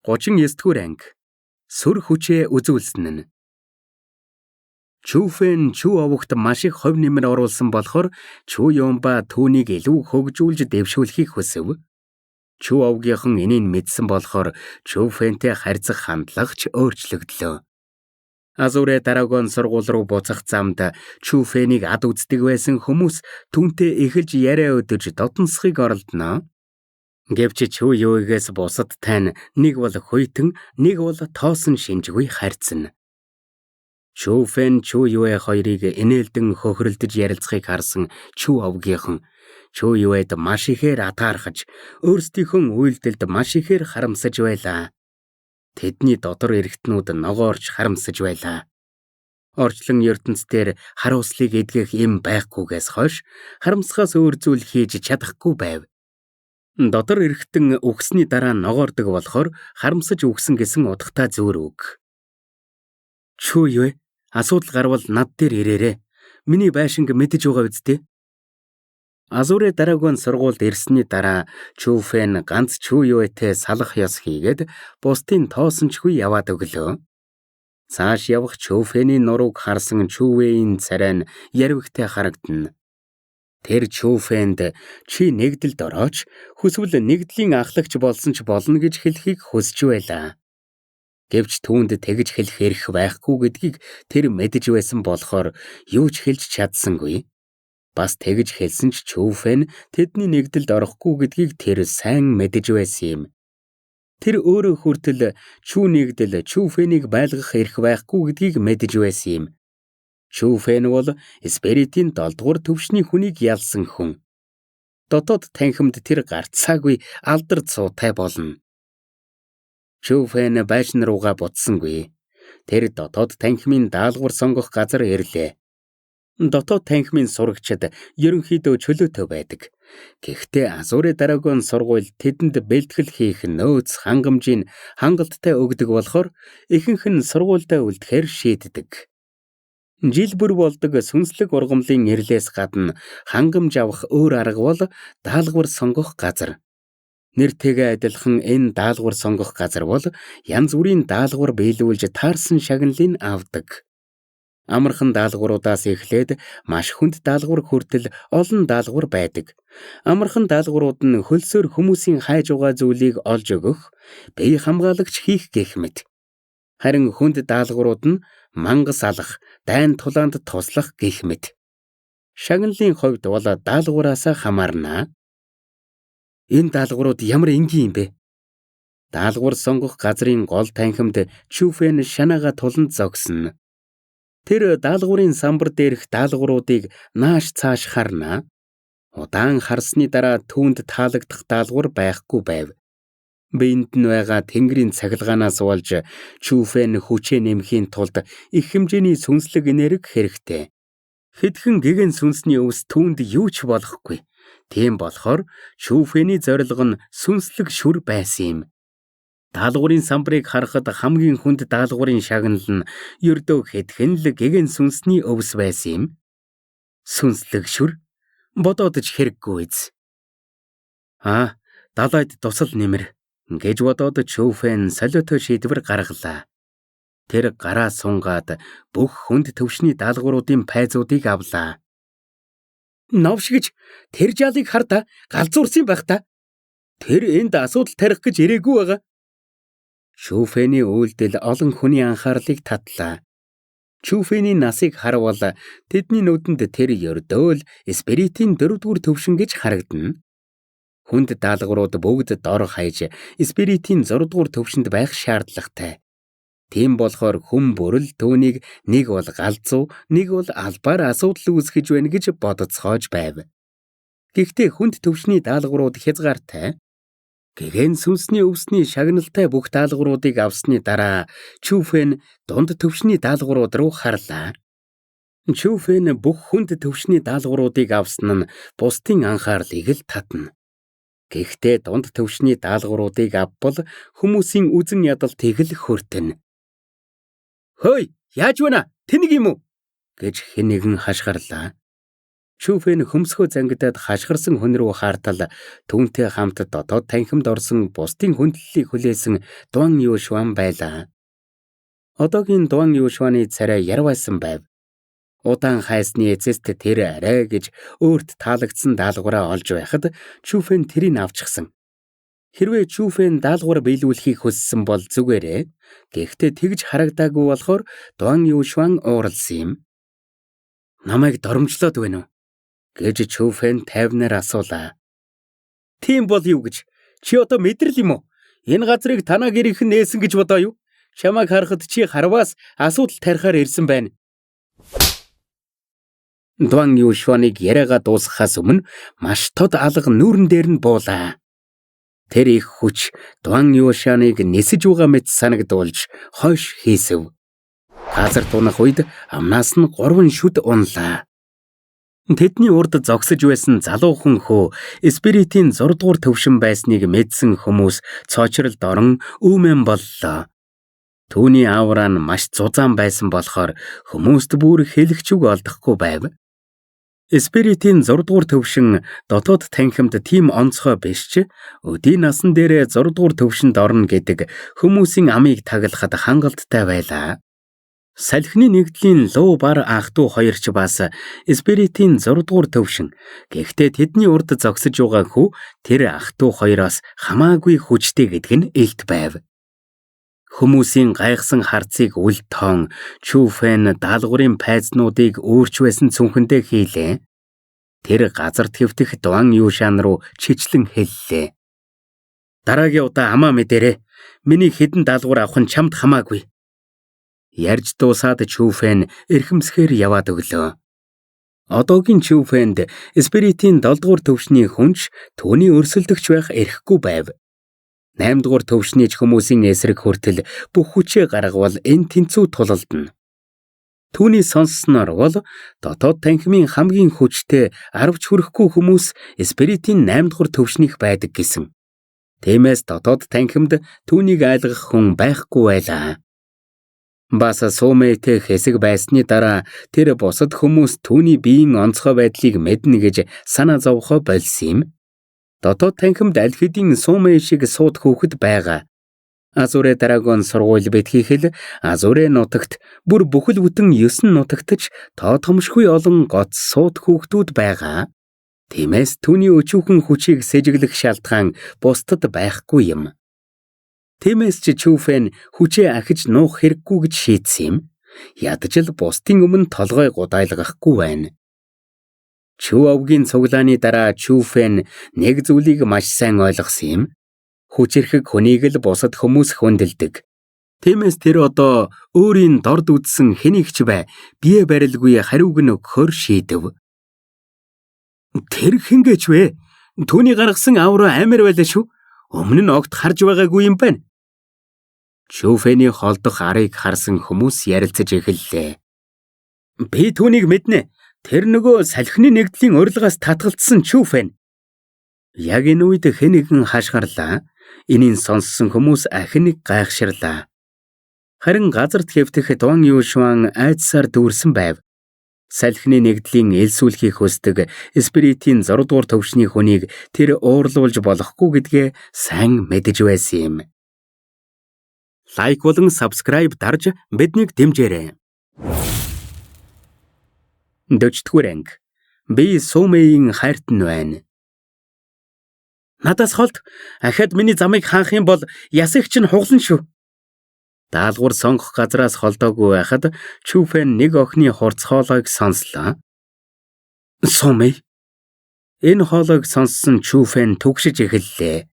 39-р анги. Сүр хүчээ үзүүлсэн нь. Чүфэн Чү овогт маш их хувь нэмэр оруулсан болохоор Чү Юмба түүнийг илүү хөгжүүлж дэвшүүлэхийг хүсэв. Чү овгийнхан энийг мэдсэн болохоор Чүфэнтэй харьцах хандлага ч өөрчлөгдлөө. Азурэ Дарагон сургууль руу буцах замд Чүфэнийг ад үздэг байсан хүмүүс түүнтэй эхэлж яриа өдөж дотносхийг оролдоно. Гэвч Чү Юугээс бусад тань нэг бол хуйтан, нэг бол тоосон шинжгүй харьцна. Чүфэн Чү Юэ хоёрыг инээлдэн хөхрөлдөж ярилцахыг харсан Чү овгийнхан Чү Юэд маш ихээр атаархаж, өөрсдийнхөө үйлдэлд маш ихээр харамсаж байлаа. Тэдний дотор эргэтнүүд ногоорч харамсаж байлаа. Орчлон ертөнцийн харуулслыг эдгэх юм байхгүйгээс хойш харамсахаас өөр зүйл хийж чадахгүй байв. Дотор эргэтэн үхсний дараа ногоордог болохоор харамсаж үхсэн гэсэн утгатай зөөр үг. Чү Юэ, асуудал гарвал над дээр ирээрэй. Миний байшинг мэдэж байгаа үсттэй. Азурэ Дарагон сургуульд ирсний дараа Чүфэн ганц Чү Юэтэй салах ёс хийгээд бусдын тоосончгүй яваад өглөө. Цааш явах Чүфэний нурууг харсан Чү Юэний царай нь ярвигтай харагдана. Тэр Чүфэнд чи нэгдэлд орооч, хүсвэл нэгдлийн ахлагч болсон ч болно гэж хэлхийг хүсэж байлаа. Гэвч түүнд тэгж хэлэх эрх байхгүй гэдгийг тэр мэдэж байсан болохоор юу ч хэлж чадсангүй. Бас тэгж хэлсэн ч Чүфэн тэдний нэгдэлд орохгүй гэдгийг тэр сайн мэдэж байсан юм. Тэр өөрөө хүртэл Чү нэгдэл Чүфэнийг байлгах эрх байхгүй гэдгийг мэдэж байсан юм. Чүфэн бол спиритийн 7 дугаар төвшний хүнийг ялсан хүн. Дотоод танхимд тэр гарцаагүй алдар цуутай болно. Чүфэн байшин руугаа буцсангүй. Тэр дотоод танхимын даалгавар сонгох газар ирлээ. Дотоод танхимын сурагчид ерөнхийдөө чөлөөтэй байдаг. Гэхдээ Азурэ Дарагон сургууль тэдэнд бэлтгэл хийх нөөц хангамжийг хангалттай өгдөг болохоор ихэнх нь сургуультай үлдэхээр шийддэг. Жил бүр болдог сүнслэг ургамлын ирлээс гадна хангамж авах өөр арга бол даалгавар сонгох газар. Нэртэйгээ адилхан энэ даалгавар сонгох газар бол янз бүрийн даалгавар биелүүлж таарсан шагналыг авдаг. Амархан даалгавруудаас эхлээд маш хүнд даалгавар хүртэл олон даалгавар байдаг. Амархан даалгаврууд нь хөлсөөр хүмүүсийн хайж байгаа зүйлийг олж өгөх, бие хамгаалагч хийх гэх мэт. Харин хүнд даалгаврууд нь мангас алах, дайн тулаанд туслах гэх мэт. Шагналын хувьд бол даалгавраас хамаарна. Энэ даалгаврууд ямар энгийн юм бэ? Даалгавар сонгох газрын гол танхимд Чүфэн шанаага туланд зогсно. Тэр даалгаврын самбар дээрх даалгавруудыг нааш цааш харна. Удаан харсны дараа түүнд таалагдах даалгавар байхгүй байв. Биенд нь байгаа тэнгэрийн цахилгаанаас болж Чүфэн хүчээ нэмхийн тулд их хэмжээний сүнслэг энерги хэрэгтэй. Хэдхэн гигэн сүнсний өвс түүнд юу ч болохгүй. Тийм болохоор Чүфэний зорилго нь сүнслэг шүр байсан юм. Даалгаврын самбарыг харахад хамгийн хүнд даалгаврын шагнал нь ердөө хэдхэн л гигэн сүнсний өвс байсан юм. Сүнслэг шүр бодоод ч хэрэггүй биз. Далайд тусал нэмэр гэж бодоод Чүфэн солиотой шийдвэр гаргалаа. Тэр гараа сунгаад бүх хүнд төвшний даалгавруудын пайзуудыг авлаа. Новшгич тэр жаалыг хардаа галзуурсан байх та. Тэр энд асуудал тарих гэж ирээгүй байгаа. Чүфэний үйлдэл олон хүний анхаарлыг татлаа. Чүфэний насыг харавал тэдний нүдэнд тэр ердөө л спиритийн 4 дугаар төвшин гэж харагдана. Хүнд даалгаврууд бүгд дор хаяж спиритийн 6 дугаар төвшөнд байх шаардлагатай. Тийм болохоор хүн бүрэл түүнийг нэг бол галзуу, нэг бол албаар асуудал үүсгэж байна гэж бодоцоож байв. Гэхдээ хүнд төвшний даалгаврууд хязгаартай. Гэгэн сүнсний өвсний шагналтай бүх даалгавруудыг авсны дараа Чүфэн дунд төвшний даалгаврууд руу харлаа. Чүфэн бүх хүнд төвшний даалгавруудыг авсан нь бусдын анхаарлыг л татна. Гэхдээ дунд төвшний даалгавруудыг авбал хүмүүсийн үзэн ядалтыг л хүртэнэ. Хөөе, яаж байна? Тэнэг юм уу? Гэж хэн нэгэн хашгирлаа. Чүфэн хөмсгөө зангидаад хашгирсан хүн рүү хаартал түүнтэй хамт дотоод танхимд орсон бусдын хүндлэлийг хүлээсэн Дуан Юушуан байлаа. Одоогийн Дуан Юушуаны царай ярвайсан байв. Удаан хайсны эцэст тэр арай гэж өөрт таалагдсан даалгавраа олж байхад Чүфэн тэрийг авчихсан. Хэрвээ Чүфэн даалгавар биелүүлэхийг хүссэн бол зүгээрээ. Гэхдээ тэгж харагдаагүй болохоор Дуан Юушуан ууралсан юм. Намайг доромжлоод байна уу? Гэж Чүфэн тайвнаар асуулаа. Тийм бол юу гэж? Чи одоо мэдрэл юм уу? Энэ газрыг танаа гэрийнхэн нээсэн гэж бодоо юу? Чамайг харахад чи харваас асуудал тарихаар ирсэн байна. Дуан Юушуаныг яриагаа дуусгахаас өмнө маш тод алга нүүрэн дээр нь буулаа. Тэр их хүч Дуан Юушуаныг нисэж байгаа мэт санагдуулж хойш хийсэв. Газар тунах үед амнаас нь 3 шүд унлаа. Тэдний урд зогсож байсан залуухан хөө спиритийн 6 дугаар төвшин байсныг мэдсэн хүмүүс цоочролд орон үүмэн боллоо. Түүний аавраа нь маш зузаан байсан болохоор хүмүүст бүр хэлэх үг олдохгүй байв. Спиритийн 6 дугаар төвшин дотоод танхимд тийм онцгой биш ч өдийн насан дээрээ 6 дугаар төвшөнд орно гэдэг хүмүүсийн амийг таглахад хангалттай байлаа. Салхины нэгдлийн луу бар ах トゥ хоёр ч бас спиритийн 6 дугаар төвшин. Гэхдээ тэдний урд зогсож байгаа хүү тэр ах トゥ хоёроос хамаагүй хүчтэй гэдэг нь илт байв. Хүмүүсийн гайхсан харцыг үл тоон Чүфэн даалгаврын пайзнуудыг өөрч байсан цүнхэндээ хийлээ. Тэр газар твтэх Дуан Юушуан руу чичлэн хэллээ. Дараагийн удаа амаа мэдэрээ. Миний хідэн даалгавар авах нь чамд хамаагүй. Ярьж дуусаад Чүфэн эрхэмсгээр яваад өглөө. Одоогийн Чүфэнд спиритийн 7 дугаар төвшний хүнч түүний өрсөлдөгч байх эрхгүй байв. 8 дугаар төвшний хүмүүсийн эсрэг хүртэл бүх хүчээ гаргавал энэ тэнцүү тулалдана. Түүний сонссноор бол дотоод танхимын хамгийн хүчтэй 10 хүрэхгүй хүмүүс спиритийн 8 дугаар төвшнийх байдаг гэсэн. Тиймээс дотоод танхимд түүнийг айлгах хүн байхгүй байлаа. Бас Сумэтэй хэсэг байсны дараа тэр бусад хүмүүс түүний биеийн онцгой байдлыг мэднэ гэж санаа зовхоо болсон юм. Дотоод танхимд аль хэдийн Сумэ шиг сууд хөөхд байгаа. Азуре Драгон сургууль битгийхэл Азуре нутагт бүр бүхэл бүтэн 9 нутагтч тоо томшгүй олон гоц сууд хөөхтүүд байгаа. Тиймээс түүний өчүүхэн хүчийг сэжиглэх шалтгаан бусдад байхгүй юм. Тиймээс ч Чүфэн хүчээ ахиж нуух хэрэггүй гэж шийдсэн юм. Ядаж л бусдын өмнө толгой гудайлгахгүй байна. Чүү овгийн цуглааны дараа Чүфэн нэг зүйлийг маш сайн ойлгосон юм. Хүчирхэг хүнийг л бусад хүмүүс хүндэлдэг. Тиймээс тэр одоо өөрийн дорд үдсэн хэнийг ч бай бие барилгүй хариуг нь өгөхөөр шийдэв. Тэр хингээч вэ? Түүний гаргасан авраа амар байлаа шүү. Өмнө нь огт харж байгаагүй юм байна. Чүфэний холдох арыг харсан хүмүүс ярилцаж эхэллээ. Би түүнийг мэднэ. Тэр нөгөө салхины нэгдлийн урилгаас татгалцсан Чүфэн. Яг энэ үед хэн нэгэн хашгирлаа. Энийг сонссон хүмүүс ахин гайхширлаа. Харин газарт хэвтэх Дуан Юушуан айдсаар дүүрсэн байв. Салхины нэгдлийн элсүүлэхийг хүсдэг спиритийн 6 дугаар төвшний хүнийг тэр уурлуулж болохгүй гэдгээ сайн мэдэж байсан юм. Лайк болон subscribe дарж биднийг дэмжээрэй. 40-р анги. Би Сумэгийн хайртан байна. Надаас холд ахад миний замыг хаах юм бол ясагч нь хуглан шүү. Даалгавар сонгох газраас холдоогүй байхад Чүфэн нэг охины хурц хоолойг сонслоо. Сумэй. Энэ хоолойг сонссон Чүфэн түгшиж эхэллээ.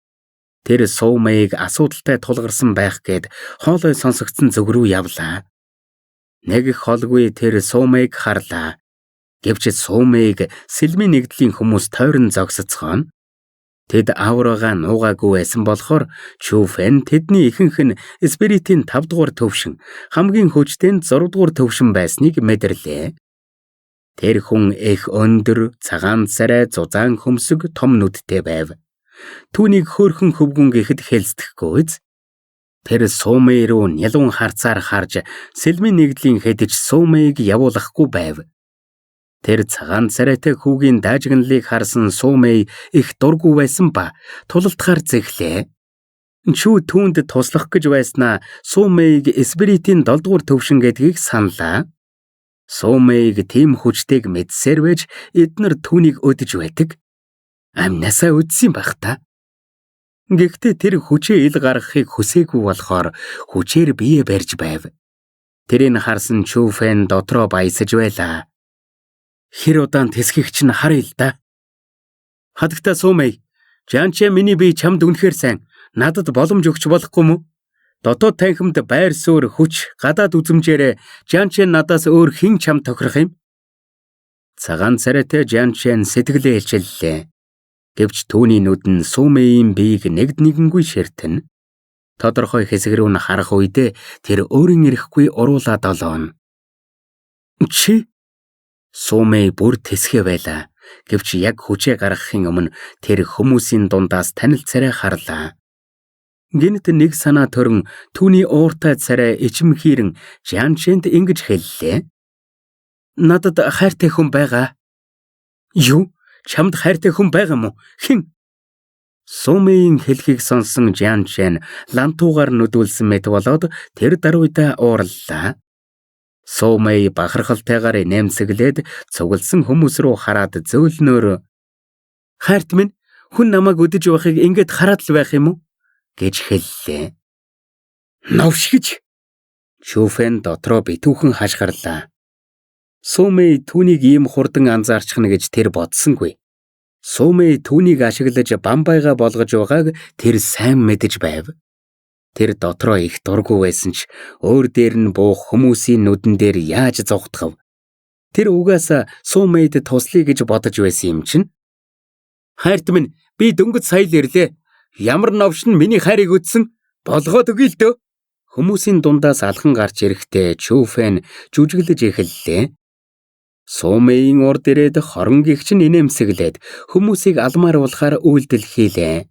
Тэр Сумэйг асуудалтай тулгарсан байх гээд хоолой сонсогдсон зүг рүү явлаа. Нэг их холгүй тэр Сумэйг харлаа. Гэвч Сумэйг сэлмийн нэгдлийн хүмүүс тойрон зогсоцгоно. Тэд авраага нуугаагүй байсан болохоор Чүфэн тэдний ихэнх нь спиритийн 5 дугаар төвшин, хамгийн хүчтэй 6 дугаар төвшин байсныг мэдэрлээ. Тэр хүн их өндөр, цагаан царай, зузаан хөмсөг, том нүдтэй байв. Түүнийг хөөрхөн хөвгүн гэхэд хэлцдэхгүй. Тэр Сумэй руу нялуун харцаар харж сэлмийн нэгдлийн хэдэж Сумэйг явуулахгүй байв. Тэр цагаан царайтай хүүгийн даажигналыг харсан Сумэй их дургүй байсан ба тулалдахаар зэглээ. Чүү түүнд туслах гэж байснаа Сумэйг Эспиритийн 7 дугаар төвшин гэдгийг саналаа. Сумэйг тийм хүчтэйг мэдсээр байж эднэр түүнийг өдөж байдаг. Амнасаа үдсэн байх та. Гэхдээ тэр хүчээ ил гаргахыг хүсээгүй болохоор хүчээр бие барьж байв. Тэрийг харсан Чүфэн дотроо баясаж байлаа. Хэр удаан тэсгэгч нь харъя л да. Хадагта Сумэй, Жанчаа миний бие чамд үнэхээр сайн. Надад боломж өгч болохгүй мүү? Дотоод танхимд байр суурь хүч гадаад үзмжээрээ Жанчаа надаас өөр хэн чам тохирох юм? Цагаан царайтай Жанчаа сэтгэлээ хэлчихлээ. Гэвч түүний нүд нь Сумэйн биеийг нэгд нэгэнгүй ширтэн. Тодорхой хэсэг рүү харах үедээ тэр өөрийн ирэхгүй уруулаад олооно. Чи? Сумэй бүр тэсгэ байлаа. Гэвч яг хүчээ гаргахын өмнө тэр хүмүүсийн дундаас танил царай харлаа. Гэнэт нэг санаа төрөн түүний ууртай царай ичимхийрэн Жанчэнд ингэж хэллээ. Надад хайртай хүн байгаа. Юу? Чамд хайртай хүн байгаа мó? Хэн? Сумэйн хэлхийг сонсон Жанчэн лантуугаар нүдүүлсэн мэт болоод тэр даруйдаа уурлаа. Сумэй бахархалтайгаар нэмсэглээд цугласан хүмүүс рүү хараад зөөлнөөр "Хайрт минь, хүн намайг өдөж байхыг ингээд хараад л байх юм уу?" гэж хэллээ. Навшигч! Чүфэн дотроо битүүхэн хашгирлаа. Сумэй түүнийг ийм хурдан анзаарчихна гэж тэр бодсонгүй. Сумэй түүнийг ашиглаж бамбайга болгож байгааг тэр сайн мэдэж байв. Тэр дотроо их дургүй байсан ч өөр дээр нь буух хүмүүсийн нүдэн дээр яаж зогтгов. Тэр угаасаа Сумэйд туслая гэж бодож байсан юм чинь. Хайрт минь, би дөнгөж сая л ирлээ. Ямар новш нь миний хайрыг үдсэн? Болгоод өгье л дөө. Хүмүүсийн дундаас алхан гарч ирэхдээ Чүфэн жүжиглэж эхэллээ. Сумэйн урд ирээд хоронгийн чинь инээмсэглээд хүмүүсийг алмааруулахаар үйлдэл хийлээ.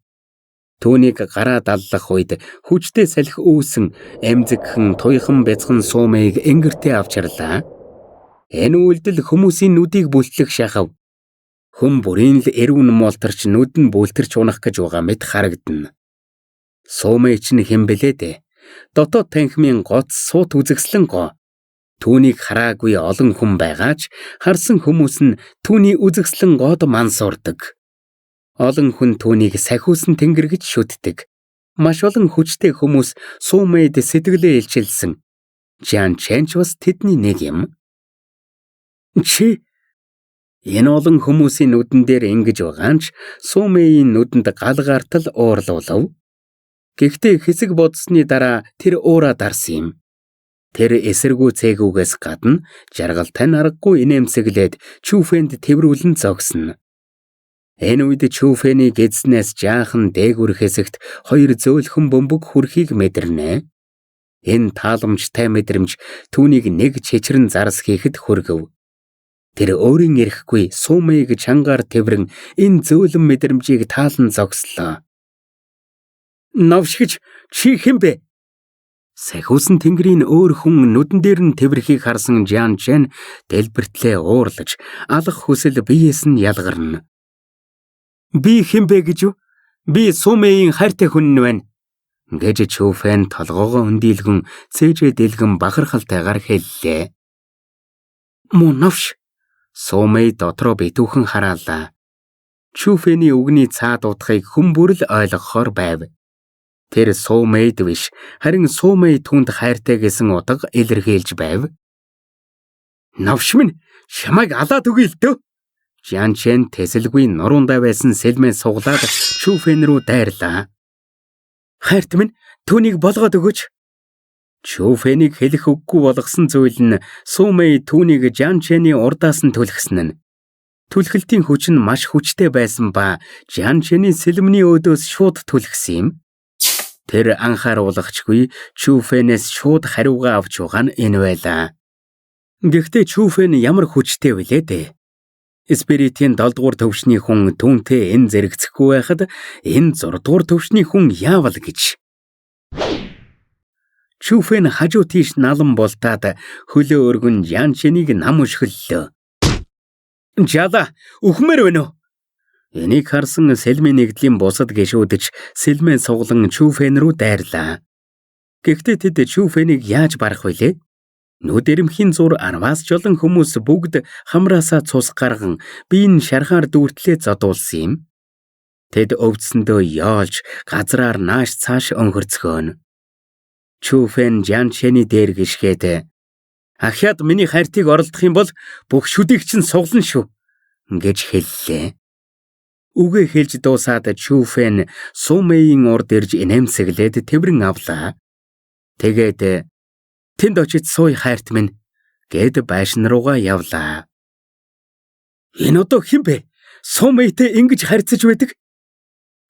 Түүнийг гараа даллах үед хүчтэй салхи үүсэн эмзэгхэн туйхан бяцхан Сумэйг энгэртээ авчирлаа. Энэ үйлдэл хүмүүсийн нүдийг бүлтлэх шахав. Хүн бүрийн л эрүүн муултарч нүд нь бүлтэрч унах гэж байгаа мэт харагдана. Сумэй ч хэн бэлээ дээ. Дотоод танхимын гоц суут үзэгслэн гоо. Түүнийг хараагүй олон хүн байгаач харсан хүмүүс нь түүний үзэгслэн гоод мансуурдаг. Олон хүн түүнийг сахиусан тэнгэр гэж шүтдэг. Маш олон хүчтэй хүмүүс Сумэйд сэтгэлээ илчилсэн. Жанчэн ч бас тэдний нэг юм. Чи энэ олон хүмүүсийн нүдэн дээр ингэж байгаанч Сумэйн нүдэнд гал гартал уурлуулав. Гэхдээ хэсэг бодсны дараа тэр уураа дарсан юм. Тэр эсэргүү цээгүүгээс гадна жаргалтай аргагүй инээмсэглээд Чүфэнд тэврүүлэн зогсно. Энэ үед Чүфэний гэдснээс жаахан дээгүр хэсэгт хоёр зөөлхөн бөмбөг хүрхийг мэдэрнэ. Энэ тааламжтай мэдрэмж түүнийг нэг чичрэн зарс хийхэд хүргэв. Тэр өөрийн ирэхгүй Сумэйг чангаар тэврэн энэ зөөлөн мэдрэмжийг таалан зогслоо. Навшигч, чи хэн бэ? Сахиусан тэнгэрийн өөр хүн нүдэн дээр нь тэврэхийг харсан Жанчэн дэлбэртлээ уурлаж алах хүсэл биеэс нь ялгарна. Би хэн бэ гэж юу? Би Сумэйн хайртай хүн байна. Гэж Чүфэн толгоогоо өндийлгэн цээжээ дэлгэн бахархалтайгаар хэллээ. Мөн навш. Сумэй дотроо битүүхэн хараалаа. Чүфэний үгний цаад утгыг хүн бүр л ойлгохоор байв. Тэр Сумэйд биш, харин Сумэй түүнд хайртай гэсэн утга илэрхийлж байв. Навш минь, шамайг алаад өгье л дөө. Жанчэн тэсэлгүй нурундаа байсан сэлмээ суглаад Чүфэн рүү дайрлаа. Хайрт минь, түүнийг болгоод өгөөч. Чүфэнийг хэлэх үггүй болгосон зүйл нь Сумэй түүнийг Жанчэний урдаас нь түлхсэн нь. Түлхэлтийн хүч нь маш хүчтэй байсан ба Жанчэний сэлмний өөдөөс шууд түлхсэн юм. Тэр анхааруулгачгүй Чүфэнээс шууд хариугаа авч байгаа нь энэ байлаа. Гэхдээ Чүфэн ямар хүчтэй вүлээ дээ. Эспиритийн 7 дугаар төвшний хүн түүнтэй энэ зэрэгцэхгүй байхад энэ 6 дугаар төвшний хүн яавал гэж. Чүфэн хажуу тийш налан болтаад хөлөө өргөн Жанчэнийг нам өшгөллөө. Жала, үхмээр байна уу? Энийг харсан Сэлмийн нэгдлийн бусад гишүүдж Сэлмэн суглан Чүфэн рүү дайрлаа. Гэхдээ тэд Чүфэнийг яаж барах вүлээ? Нүд эрэмхийн зур 10-аас жолон хүмүүс бүгд хамраасаа цус гарган биеийн шархаар дүүртлээ зодуулсан юм. Тэд өвдсөндөө яолж газраар нааш цааш өнхөрцгөөн. Чүфэн Жанчэний дээр гიშгээд ахяд миний хайртыг оролдох юм бол бүх шүдийг чинь суглан шүү гэж хэллээ. Үгээ хэлж дуусаад Чүфэн Сумэйн урд ирж инээмсэглээд тэврэн авлаа. Тэгээд тэнд очиж сууй хайрт минь гэд байшин руугаа явлаа. Энэ одоо хэн бэ? Сумэйтэй ингэж харьцаж байдаг?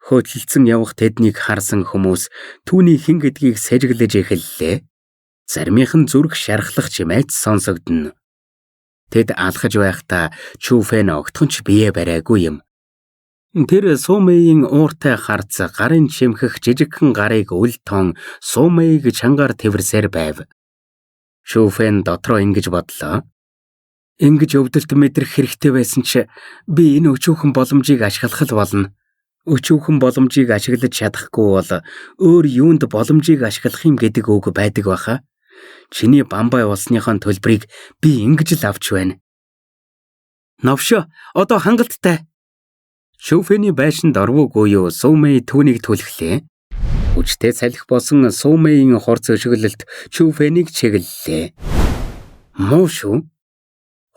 Хөдөлсөн явах тэднийг харсан хүмүүс түүний хэн гэдгийг сэжиглэж эхэллээ. Заримийнх нь зүрх шархлах чимээч сонсогдно. Тэд алхаж байхдаа Чүфэн огтхонч бие бариагүй юм. Тэр Сумэйн ууртай харц гарын чимхэх жижигхэн гарыг үл тоон Сумэйг чангаар тэрсээр байв. Чүфэн дотроо ингэж бодлоо. Ингэж өвдөлт мэдрэх хэрэгтэй байсан ч би энэ өчүүхэн боломжийг ашиглах болно. Өчүүхэн боломжийг ашиглаж чадахгүй бол өөр юунд боломжийг ашиглах юм гэдэг үг байдаг баха. Чиний Бамбай улсныхон төлбөрийг би ингэж л авч байна. Новшо, одоо хангалттай. Чүфэний байшинд орвоогүй юу Сумэй түүнийг түлхлээ. Хүчтэй салхи босон Сумэйн хурц өшөглөлт Чүфэнийг чиглэлээ. Муу шүү.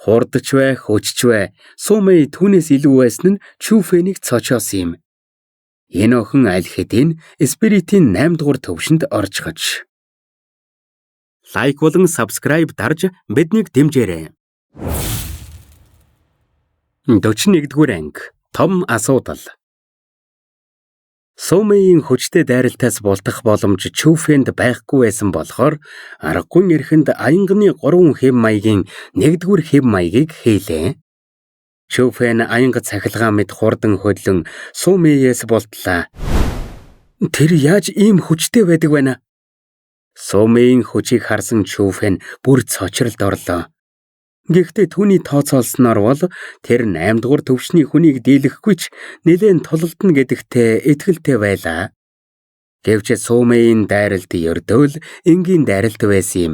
Хурдч бай, хүчч бай. Сумэй түүнээс илүү байсан нь Чүфэнийг цочоос юм. Энэ охин аль хэдийн спиритийн 8 дугаар төвшөнд орчхож. Лайк болон subscribe дарж биднийг дэмжээрэй. 41-р анги. Том асуудал. Сумэйн хүчтэй дайралтаас булдах боломж Чүфэнд байхгүй байсан болохоор аргагүй эрхэнд аянганы 3 хэв маягийн 1-р хэв маягийг хийлээ. Чүфэн аянга цахилгаан мэд хурдан хөдлөн Сумэйээс болтлаа. Тэр яаж ийм хүчтэй байдаг вэ? Сумэйн хүчийг харсан Чүфэн бүр цочролд орлоо. Гэхдээ түүний тооцоолсноор бол тэр 8 дугаар төвшний хүнийг дийлэхгүй ч нэлээд тулалдна гэдэгтээ итгэлтэй байлаа. Гэвч Сумэйн дайралт ердөөл энгийн дайралт байсан юм.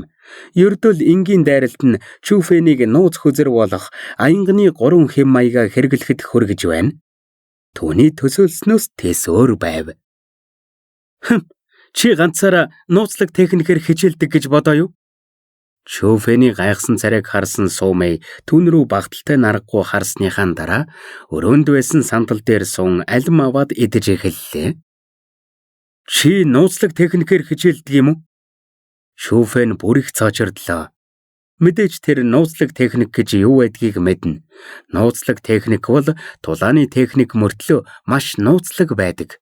Ердөөл энгийн дайралт нь Чүфэнийг нууц хөзөр болох аянганы 3 хэм маяга хэрэглэхэд хүргэж байна. Түүний төсөөлснөөс тэс өөр байв. Чи ганцаараа нууцлаг техникээр хичээлдэг гэж бодоо юу? Чүфэний гайхсан царайг харсан Сумэй түн рүү багталтай наргагүй харсныхаа дараа өрөөнд байсан сандал дээр сун алим аваад идэж эхэллээ. Чи нууцлаг техникээр хичээлдэг юм уу? Чүфэн бүр их цоочордлоо. Мэдээж тэр нууцлаг техник гэж юу байдгийг мэднэ. Нууцлаг техник бол тулааны техник мөртлөө маш нууцлаг байдаг.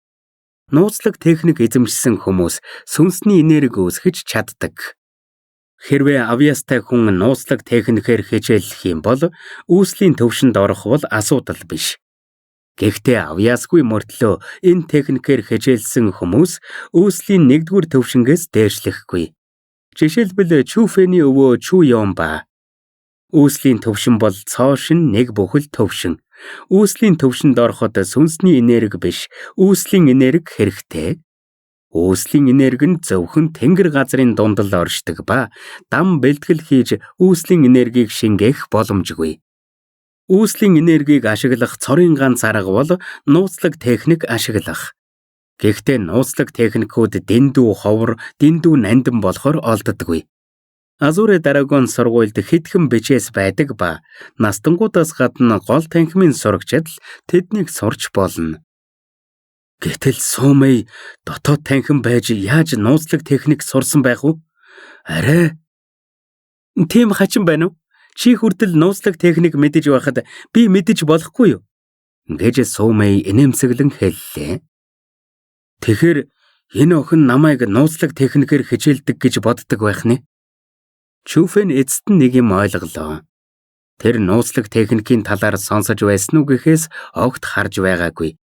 Нууцлаг техник эзэмшсэн хүмүүс сүнсний энерги үүсгэж чаддаг. Хэрвээ авьяастай хүн нууцлаг техникээр хичээллэх юм бол үүслийн төвшөнд орох бол асуудал биш. Гэхдээ авьяасгүй мөртлөө энэ техникээр хичээлсэн хүмүүс үүслийн 1-р төвшингээс дээшлэхгүй. Жишээлбэл Чүфэний өвөө Чү Йомба. Үүслийн төвшин бол цоошин 1 бүхэл төвшин. Үүслийн төвшөнд ороход сүнсний энерги биш, үүслийн энерги хэрэгтэй. Үүслийн энерги нь зөвхөн тэнгэр газрын дундал оршдог ба дам бэлтгэл хийж үүслийн энергийг шингээх боломжгүй. Үүслийн энергийг ашиглах цорын ганц арга бол нууцлаг техник ашиглах. Гэхдээ нууцлаг техникүүд дэндүү ховор, дэндүү нандин болохоор олддоггүй. Азуре Дарагон сургуульд хэдхэн бичээс байдаг ба настангуудаас гадна гол танхимын сурагчид л тэднийг сурч болно. Гэтэл Сумэй дотоод танхим байж яаж нууцлаг техник сурсан байх вэ? Арай. Тийм хачин байна уу? Чи хүртэл нууцлаг техник мэдэж байхад би мэдэж болохгүй юу? Гэж Сумэй инээмсэглэн хэллээ. Тэгэхээр энэ охин намайг нууцлаг техникээр хичээлдэг гэж боддог байх нэ? Чүфэн эцэст нь нэг юм ойлголоо. Тэр нууцлаг техникийн талаар сонсож байсан уу гэхээс огт харж байгаагүй.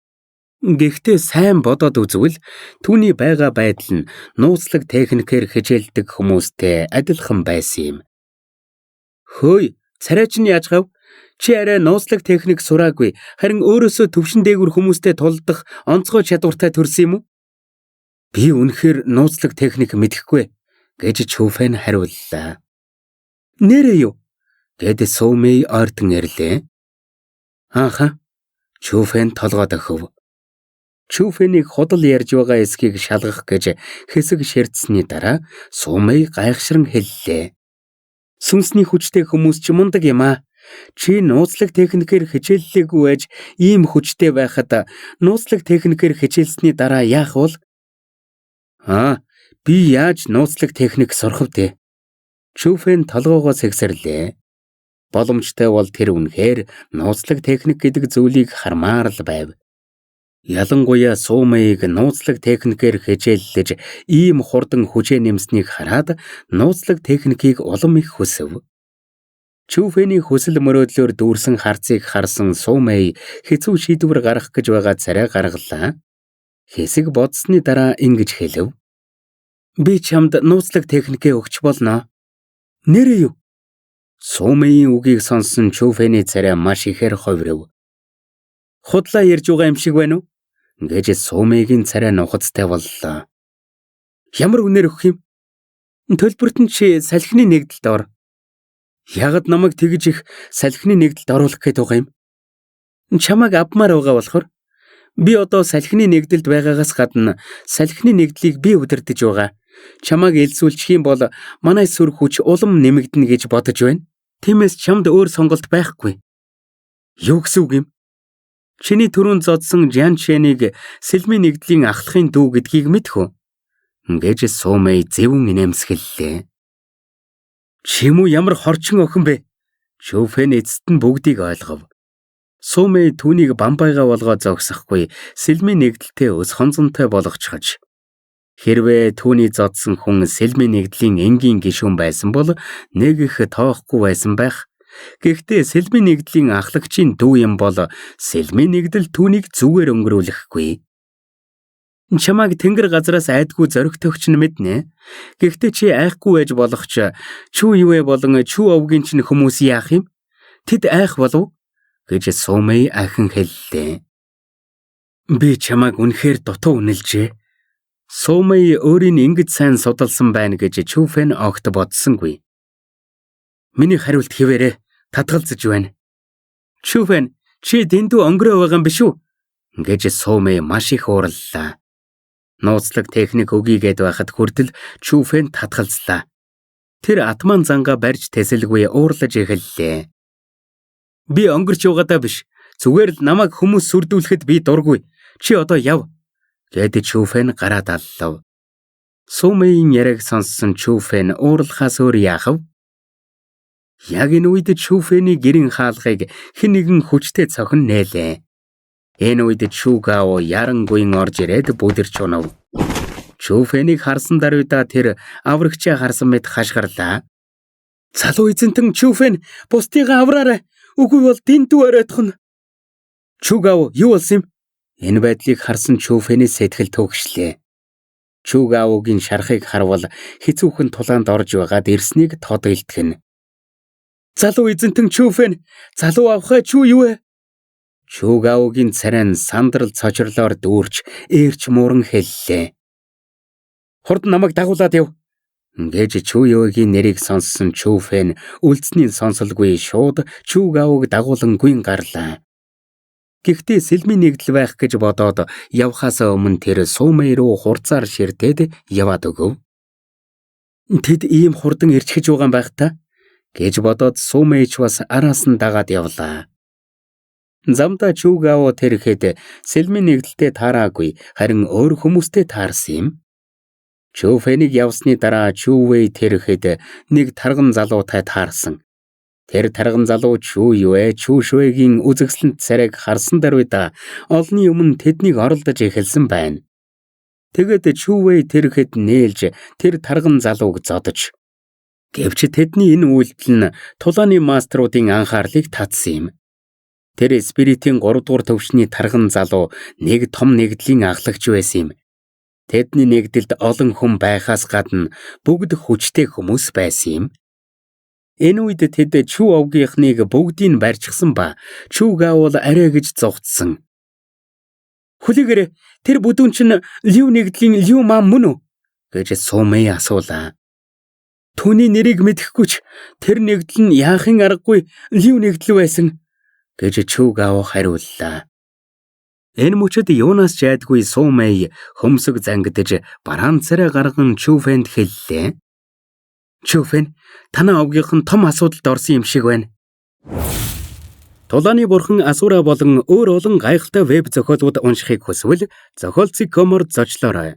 Гэхдээ сайн бодоод үзвэл түүний байгаа байдал нь нууцлаг техникээр хичээлдэг хүмүүстэй адилхан байсан юм. Хөөе, царай чинь яаж гав? Чи арай нууцлаг техник сураагүй, харин өөрөөсөө төвшин дээгүр хүмүүстэй тулдах онцгой чадвартай төрсөн юм уу? Би үнэхээр нууцлаг техник мэдэхгүй гэж Чүфэн хариуллаа. Нэрээ юу? Гэд Сумэй ойртон ирлээ. Ааха. Чүфэн толгой дохив. Чүфэнийг худал ярьж байгаа эсхийг шалгах гэж хэсэг ширдсэний дараа Сумэй гайхшран хэллээ. Сүнсний хүчтэй хүмүүс ч мундаг юм аа. Чи нууцлаг техникээр хичээллээгүй байж ийм хүчтэй байхад нууцлаг техникээр хичээлсэний дараа яах вэ? Би яаж нууцлаг техник сурах вэ? Чүфэн толгоогоо сэгсэрлээ. Боломжтой бол тэр үнэхээр нууцлаг техник гэдэг зүйлийг хармаар л байв. Ялангуяа Сумэйг нууцлаг техникээр хичээллэж ийм хурдан хүчээ нэмснийг хараад нууцлаг техникийг улам их хүсэв. Чүфэний хүсэл мөрөөдлөөр дүүрсэн харцыг харсан Сумэй хэцүү шийдвэр гаргах гэж байгаа царай гаргалаа. Хэсэг бодсны дараа ингэж хэлв. Би чамд нууцлаг техникээ өгч болно. Нэр юу? Сумэйн үгийг сонссон Чүфэний царай маш ихээр ховрив. Худлаа ярьж байгаа юм шиг байна уу? Гэж Сумэйгийн царай нухацтай боллоо. Ямар үнээр өгөх юм? Төлбөрт нь чи салхины нэгдэлд ор. Ягд намайг тэгж их салхины нэгдэлд оруулах гээд байгаа юм? Чамайг авмаар байгаа болохоор би одоо салхины нэгдэлд байгаагаас гадна салхины нэгдлийг би удирдах байгаа. Чамайг элсүүлчих юм бол манай сүр хүч улам нэмэгдэнэ гэж бодож байна. Тиймээс чамд өөр сонголт байхгүй. Юу гэсэн үг юм? Чиний түрүүн зодсон Жан Чэнийг сэлмийн нэгдлийн ахлахын дүү гэдгийг мэдхүү? Гэж Сумэй зэвүүн инээмсэглэлээ. Чимүү ямар хорчин охин бэ? Чүфэн эцэст нь бүгдийг ойлгов. Сумэй түүнийг бамбайгаа болгоод зогсохгүй сэлмийн нэгдэлтэй өс хонзонтой болгочихож. Хэрвээ түүний зодсон хүн сэлмийн нэгдлийн энгийн гишүүн байсан бол нэг их тоохгүй байсан байх. Гэхдээ сэлмийн нэгдлийн ахлагчийн дүү юм бол сэлмийн нэгдэл түүнийг зүгээр өнгөрүүлэхгүй. Чамайг тэнгэр газраас айдгүй зоригтойгч нь мэднэ. Гэхдээ чи айхгүй байж болох ч Чүү Юэ болон Чүү овгийн чинь хүмүүс яах юм? Тэд айх болов? Гэж Сумэй ахин хэллээ. Би чамайг үнэхээр дутуу үнэлжээ. Сумэй өөрийн ингэж сайн судалсан байна гэж Чүфэн огт бодсонгүй. Миний хариулт хэвээрээ татгалзаж байна. Чүфэн, чи дэндүү өнгөрөө байгаа юм биш үү? Гэж Сумэй маш их уурлаа. Нууцлаг техник өгийгээд байхад хүртэл Чүфэн татгалзлаа. Тэр атман занга барьж тэсэлгүй уурлаж эхэллээ. Би өнгөрч явгаадаа биш. Зүгээр л намайг хүмүүс сүрдүүлэхэд би дургүй. Чи одоо яв. Гэд Чүфэн гараа даллав. Сумэйн яриаг сонссон Чүфэн уурлахаас өөр яах вэ? Яг энэ үед Чүфэний гэрийн хаалгыг хэн нэгэн хүчтэй цохин нээлээ. Энэ үед Чүгао ярангуйн орж ирээд бүдэрч унав. Чүфэнийг харсан даруйда тэр аврагчаа харсан мэт хашгирлаа. Залуу эзэнтэн Чүфэн, бусдыгаа авраарай. Үгүй бол дэндүү оройтхон. Чүгао юу болсон юм? Энэ байдлыг харсан Чүфэний сэтгэл төгшлээ. Чүгаогийн шарахыг харвал хэцүүхэн тулаанд орж байгаад ирснийг тод илтгэн. Залуу эзэнтэн Чүфэн, залуу авахай Чүү Юэ? Чүгаогийн царай нь сандрал цочрлоор дүүрч ээрч мууран хэллээ. Хурд намайг дагуулад яв. Гэж Чүү Юэгийн нэрийг сонссон Чүфэн үлдсний сонсолгүй шууд Чүгаог дагуулan гүйн гарлаа. Гэхдээ сэлмийн нэгдэл байх гэж бодоод явхаас өмнө тэр Сумэй руу хурцаар ширтээд яваад өгөв. Тэд ийм хурдан ирчхэж байгаа юм байх та гэж бодоод Сумэйч бас араас нь дагаад явлаа. Замдаа Чүгао тэрэхэд сэлмийн нэгдэлтэй таараагүй, харин өөр хүмүүстэй таарсан юм. Чүфэнийг явсны дараа Чүвэй тэрэхэд нэг тарган залуутай таарсан. Тэр тарган залуу Чүү Юэ Чүшвэгийн үзэгсэлэнт царайг харсан даруйда олны өмнө тэднийг оролдож эхэлсэн байна. Тэгэд Чүвэй тэрэхэд нээлж тэр тарган залууг зодож. Гэвч тэдний энэ үйлдэл нь тулааны маструудын анхаарлыг татсан юм. Тэр спиритийн 3 дугаар төвшний тарган залуу нэг том нэгдлийн ахлагч байсан юм. Тэдний нэгдэлд олон хүн байхаас гадна бүгд хүчтэй хүмүүс байсан юм. Энэ үед тэд Чүү овгийнхныг бүгдийг барьчихсан ба Чүү Гао бол арай гэж зогтсон. Хүлээгээрэй, тэр бүдүүн чинь Лю нэгдлийн Лю Ман мөн үү? Гэж Су Мэй асуулаа. Түүний нэрийг мэдэхгүй ч тэр нэгдэл нь яахын аргагүй Лю нэгдэл байсан гэж Чүү Гао хариуллаа. Энэ мөчөд юунаас ч айдгүй Су Мэй хөмсөг зангидж бараан царай гарган Чүү Фэнд хэллээ. Чүү Фэн, танаа овгийнхан том асуудалд орсон юм шиг байна. Тулааны бурхан Асура болон өөр олон гайхалтай веб зохиолууд уншихыг хүсвэл зохиолцыг комор зочлоорой.